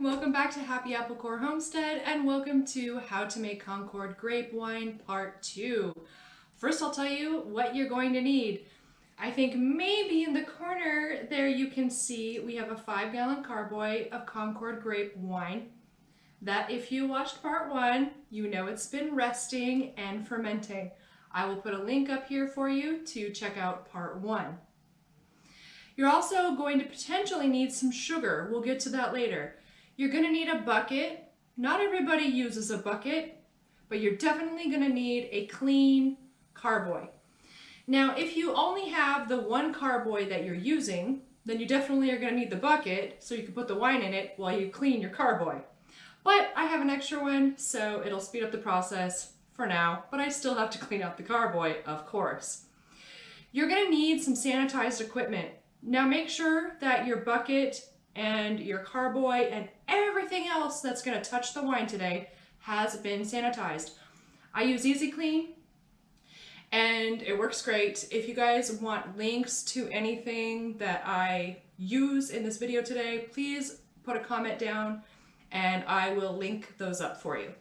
welcome back to Happy Apple Core Homestead and welcome to How to Make Concord Grape Wine Part 2. First I'll tell you what you're going to need. I think maybe in the corner there you can see we have a 5-gallon carboy of Concord Grape Wine. That if you watched Part 1, you know it's been resting and fermenting. I will put a link up here for you to check out Part 1. You're also going to potentially need some sugar. We'll get to that later. You're going to need a bucket. Not everybody uses a bucket, but you're definitely going to need a clean carboy. Now, if you only have the one carboy that you're using, then you definitely are going to need the bucket so you can put the wine in it while you clean your carboy. But I have an extra one, so it'll speed up the process for now, but I still have to clean out the carboy, of course. You're going to need some sanitized equipment. Now make sure that your bucket and your carboy and everything else that's going to touch the wine today has been sanitized. I use Easy Clean and it works great. If you guys want links to anything that I use in this video today, please put a comment down and I will link those up for you.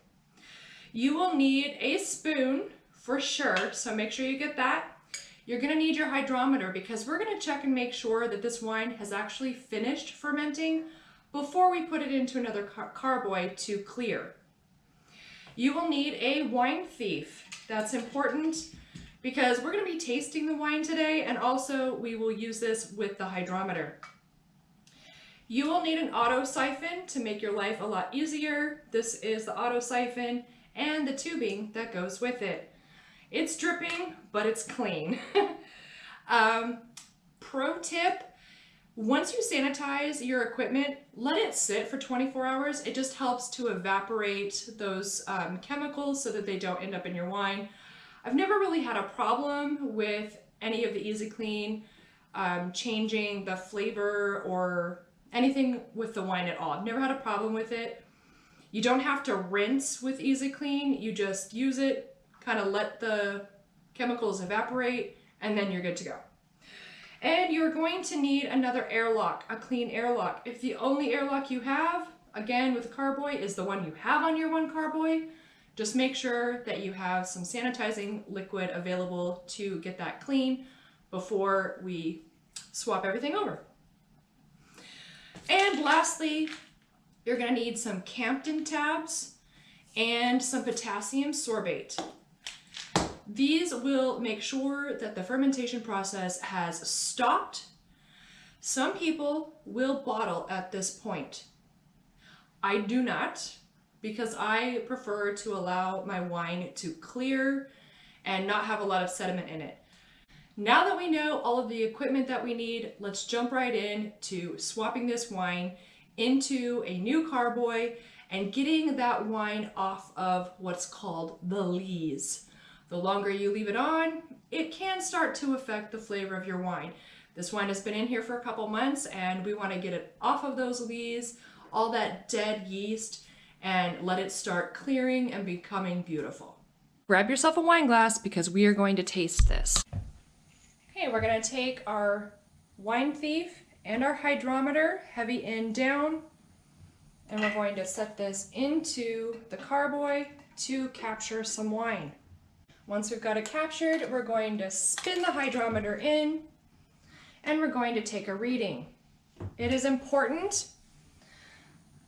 You will need a spoon for sure, so make sure you get that. You're going to need your hydrometer because we're going to check and make sure that this wine has actually finished fermenting before we put it into another carboy to clear. You will need a wine thief. That's important because we're going to be tasting the wine today, and also we will use this with the hydrometer. You will need an auto siphon to make your life a lot easier. This is the auto siphon and the tubing that goes with it. It's dripping, but it's clean. Pro tip, once you sanitize your equipment, let it sit for 24 hours. It just helps to evaporate those chemicals so that they don't end up in your wine. I've never really had a problem with any of the Easy Clean changing the flavor or anything with the wine at all. I've never had a problem with it. You don't have to rinse with Easy Clean. You just use it, kind of let the chemicals evaporate, and then you're good to go. And you're going to need another airlock, a clean airlock. If the only airlock you have, again with a carboy, is the one you have on your one carboy, just make sure that you have some sanitizing liquid available to get that clean before we swap everything over. And lastly, you're going to need some Campden tabs and some potassium sorbate. These will make sure that the fermentation process has stopped. Some people will bottle at this point. I do not, because I prefer to allow my wine to clear and not have a lot of sediment in it. Now that we know all of the equipment that we need, let's jump right in to swapping this wine into a new carboy and getting that wine off of what's called the lees. The longer you leave it on, it can start to affect the flavor of your wine. This wine has been in here for a couple months and we want to get it off of those lees, all that dead yeast, and let it start clearing and becoming beautiful. Grab yourself a wine glass because we are going to taste this. Okay, we're going to take our wine thief and our hydrometer, heavy end down, and we're going to set this into the carboy to capture some wine. Once we've got it captured, we're going to spin the hydrometer in and we're going to take a reading. It is important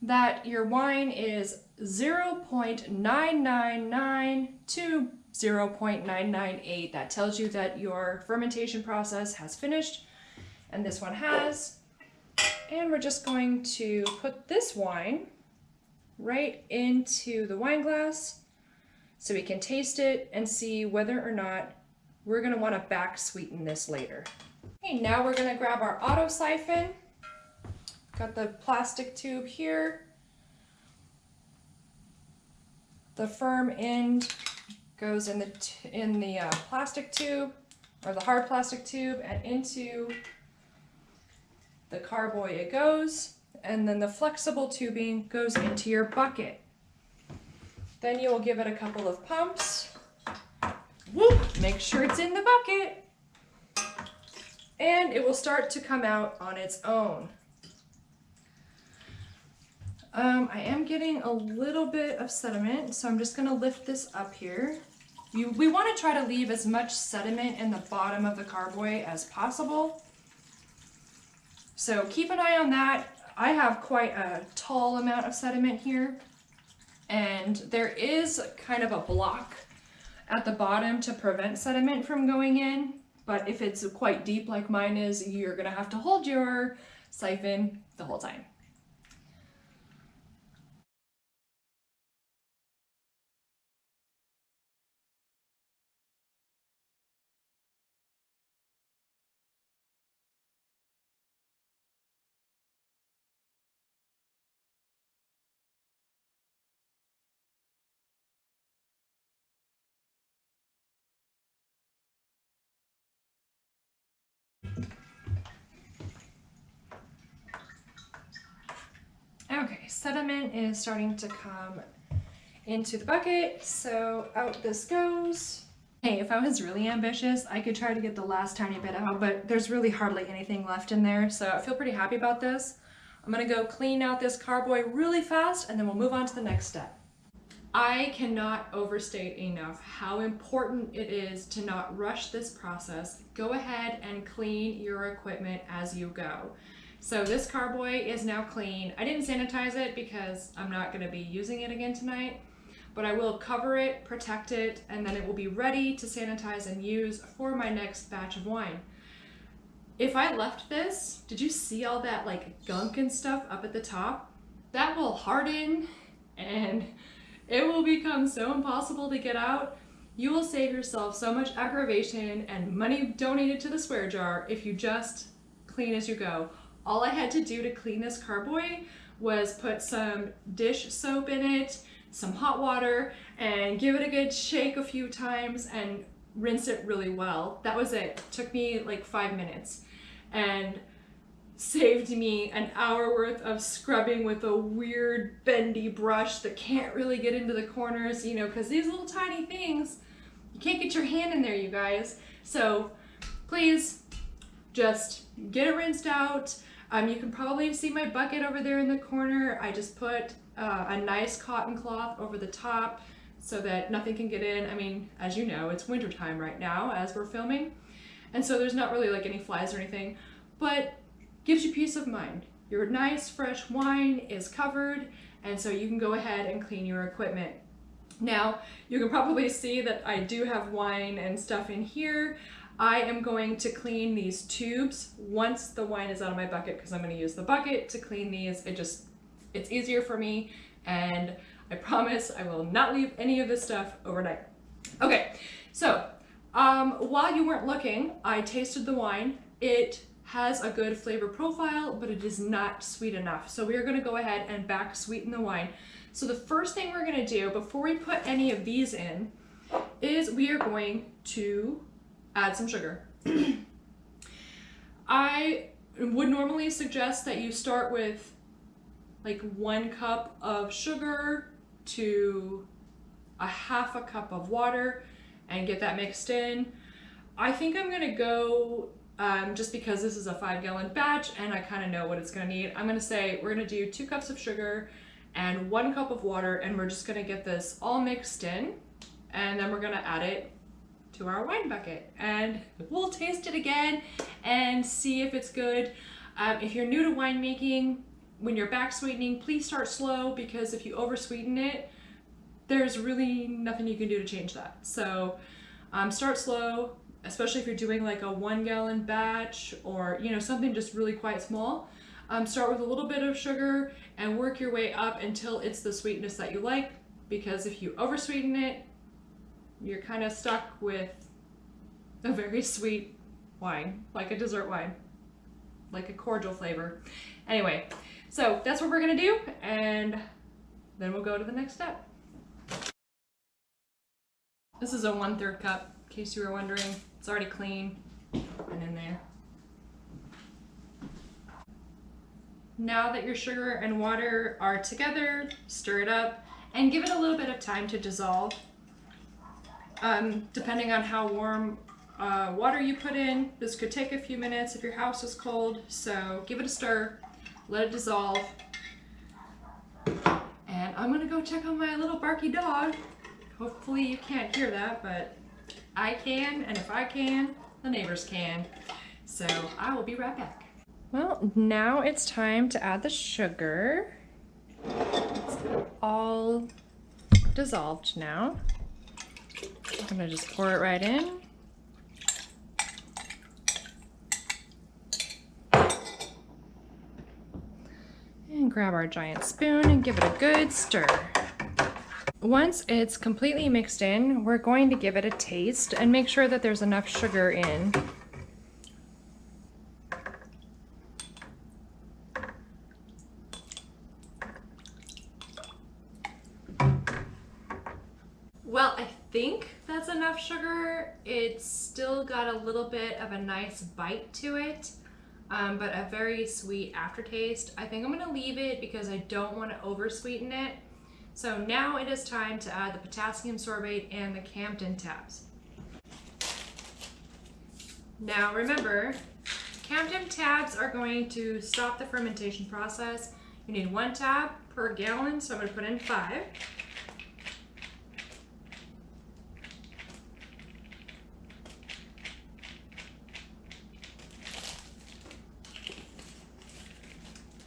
that your wine is 0.999 to 0.998. That tells you that your fermentation process has finished, and this one has. And we're just going to put this wine right into the wine glass so we can taste it and see whether or not we're going to want to back sweeten this later. Okay, now we're going to grab our auto siphon. Got the plastic tube here. The firm end goes in the plastic tube, or the hard plastic tube, and into the carboy it goes, and then the flexible tubing goes into your bucket. Then you will give it a couple of pumps. Whoop! Make sure it's in the bucket. And it will start to come out on its own. I am getting a little bit of sediment, so I'm just gonna lift this up here. We want to try to leave as much sediment in the bottom of the carboy as possible. So keep an eye on that. I have quite a tall amount of sediment here, and there is kind of a block at the bottom to prevent sediment from going in, but if it's quite deep like mine is, you're gonna have to hold your siphon the whole time. Okay, sediment is starting to come into the bucket, so out this goes. Hey, if I was really ambitious, I could try to get the last tiny bit out, but there's really hardly anything left in there, so I feel pretty happy about this. I'm gonna go clean out this carboy really fast, and then we'll move on to the next step. I cannot overstate enough how important it is to not rush this process. Go ahead and clean your equipment as you go. So this carboy is now clean. I didn't sanitize it because I'm not going to be using it again tonight, but I will cover it, protect it, and then it will be ready to sanitize and use for my next batch of wine. If I left this, did you see all that like gunk and stuff up at the top? That will harden and it will become so impossible to get out. You will save yourself so much aggravation and money donated to the swear jar if you just clean as you go. All I had to do to clean this carboy was put some dish soap in it, some hot water, and give it a good shake a few times and rinse it really well. That was it. Took me like 5 minutes and saved me an hour worth of scrubbing with a weird bendy brush that can't really get into the corners, you know, because these little tiny things, you can't get your hand in there, you guys. So please just get it rinsed out. You can probably see my bucket over there in the corner. I just put a nice cotton cloth over the top so that nothing can get in. I mean, as you know, it's wintertime right now as we're filming. And so there's not really like any flies or anything, but gives you peace of mind. Your nice fresh wine is covered, and so you can go ahead and clean your equipment. Now, you can probably see that I do have wine and stuff in here. I am going to clean these tubes once the wine is out of my bucket because I'm going to use the bucket to clean these. It's easier for me, and I promise I will not leave any of this stuff overnight. Okay, so while you weren't looking, I tasted the wine. It has a good flavor profile, but it is not sweet enough. So we are going to go ahead and back sweeten the wine. So the first thing we're going to do before we put any of these in is we are going to add some sugar. I would normally suggest that you start with like 1 cup of sugar to a half a cup of water and get that mixed in. I think I'm gonna go, just because this is a 5-gallon batch and I kind of know what it's gonna need, I'm gonna say we're gonna do 2 cups of sugar and 1 cup of water, and we're just gonna get this all mixed in, and then we're gonna add it to our wine bucket and we'll taste it again and see if it's good. If you're new to winemaking, when you're back sweetening, please start slow, because if you over sweeten it, there's really nothing you can do to change that. So start slow, especially if you're doing like a 1-gallon batch or, you know, something just really quite small. Start with a little bit of sugar and work your way up until it's the sweetness that you like, because if you over sweeten it, you're kind of stuck with a very sweet wine, like a dessert wine, like a cordial flavor. Anyway, so that's what we're gonna do, and then we'll go to the next step. This is a 1/3 cup, in case you were wondering. It's already clean and in there. Now that your sugar and water are together, stir it up and give it a little bit of time to dissolve. Depending on how warm water you put in, this could take a few minutes if your house is cold, so give it a stir, let it dissolve. And I'm gonna go check on my little barky dog. Hopefully you can't hear that, but I can, and if I can, the neighbors can. So I will be right back. Well, now it's time to add the sugar. It's all dissolved now. I'm gonna just pour it right in. And grab our giant spoon and give it a good stir. Once it's completely mixed in, we're going to give it a taste and make sure that there's enough sugar in. Well, I think that's enough sugar. It's still got a little bit of a nice bite to it, but a very sweet aftertaste. I think I'm gonna leave it because I don't want to over sweeten it. So now it is time to add the potassium sorbate and the Campden tabs. Now remember, Campden tabs are going to stop the fermentation process. You need 1 tab per gallon, so I'm going to put in 5.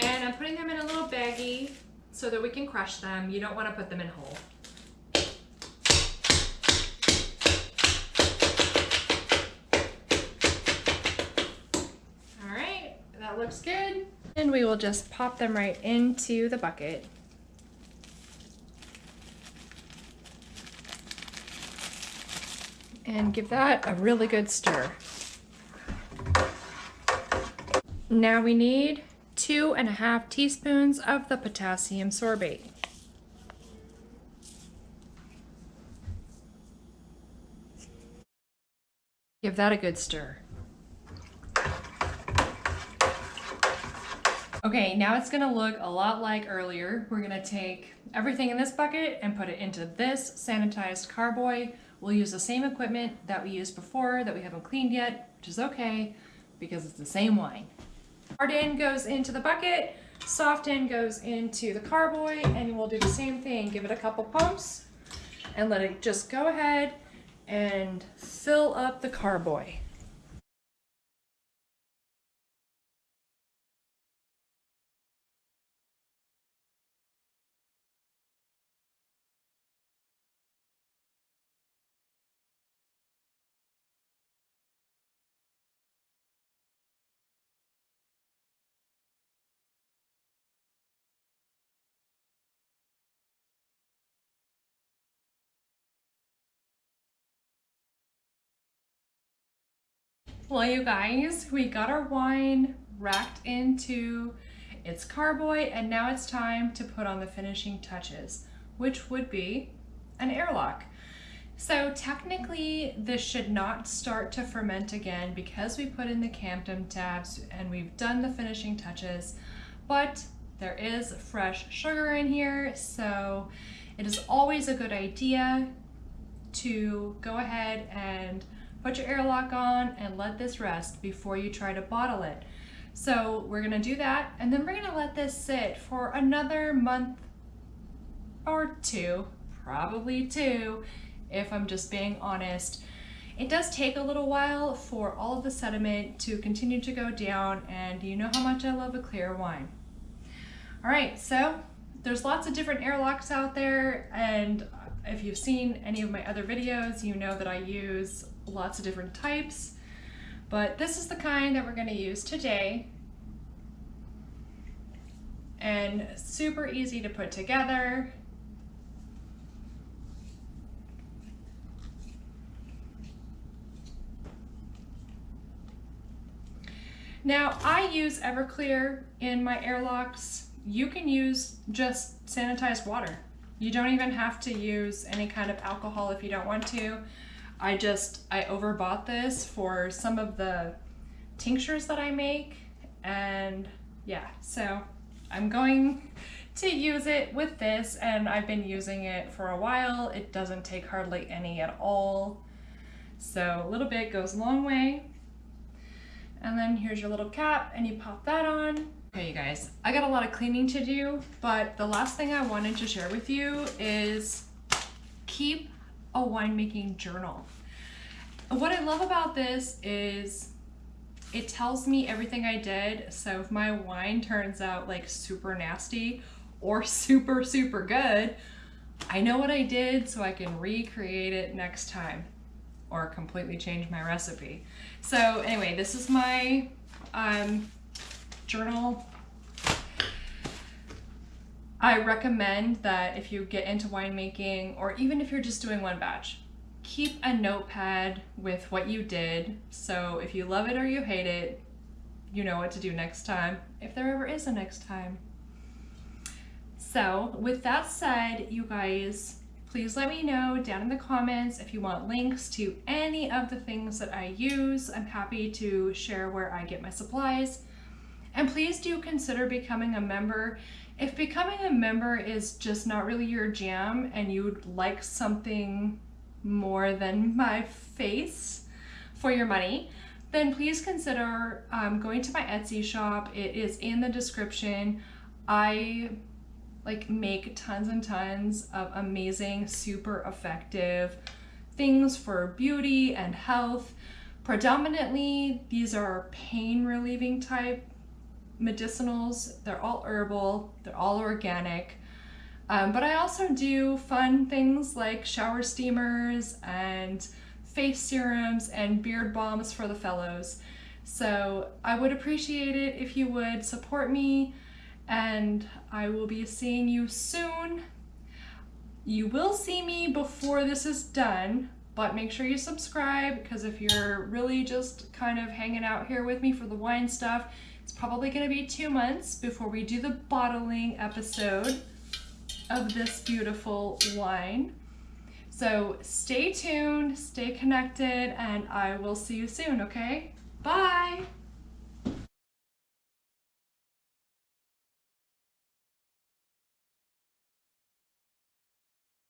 And I'm putting them in a little baggie so that we can crush them. You don't want to put them in whole. All right, that looks good. And we will just pop them right into the bucket. And give that a really good stir. Now we need 2½ teaspoons of the potassium sorbate. Give that a good stir. Okay, now it's gonna look a lot like earlier. We're gonna take everything in this bucket and put it into this sanitized carboy. We'll use the same equipment that we used before that we haven't cleaned yet, which is okay because it's the same wine. Hard end goes into the bucket, soft end goes into the carboy, and we'll do the same thing. Give it a couple pumps and let it just go ahead and fill up the carboy. Well, you guys, we got our wine racked into its carboy, and now it's time to put on the finishing touches, which would be an airlock. So technically, this should not start to ferment again because we put in the Campden tabs and we've done the finishing touches, but there is fresh sugar in here, so it is always a good idea to go ahead and put your airlock on and let this rest before you try to bottle it. So we're gonna do that, and then we're gonna let this sit for another month or 2, probably 2, if I'm just being honest. It does take a little while for all of the sediment to continue to go down, and you know how much I love a clear wine. All right, so there's lots of different airlocks out there, and if you've seen any of my other videos, you know that I use lots of different types, but this is the kind that we're going to use today, and super easy to put together. Now I use Everclear in my airlocks. You can use just sanitized water. You don't even have to use any kind of alcohol if you don't want to. I overbought this for some of the tinctures that I make, and yeah, so I'm going to use it with this, and I've been using it for a while. It doesn't take hardly any at all, so a little bit goes a long way. And then here's your little cap and you pop that on. Okay, you guys, I got a lot of cleaning to do, but the last thing I wanted to share with you is keep a winemaking journal. What I love about this is it tells me everything I did. So if my wine turns out like super nasty or super, super good, I know what I did so I can recreate it next time or completely change my recipe. So anyway, this is my journal. I recommend that if you get into winemaking, or even if you're just doing one batch, keep a notepad with what you did. So if you love it or you hate it, you know what to do next time, if there ever is a next time. So with that said, you guys, please let me know down in the comments if you want links to any of the things that I use. I'm happy to share where I get my supplies. And please do consider becoming a member. If becoming a member is just not really your jam and you'd like something more than my face for your money, then please consider going to my Etsy shop. It is in the description. I make tons and tons of amazing, super effective things for beauty and health. Predominantly, these are pain relieving type medicinals. They're all herbal, they're all organic. But I also do fun things like shower steamers and face serums and beard balms for the fellows. So I would appreciate it if you would support me, and I will be seeing you soon. You will see me before this is done, but make sure you subscribe, because if you're really just kind of hanging out here with me for the wine stuff, it's probably going to be 2 months before we do the bottling episode of this beautiful wine. So stay tuned, stay connected, and I will see you soon, okay? Bye!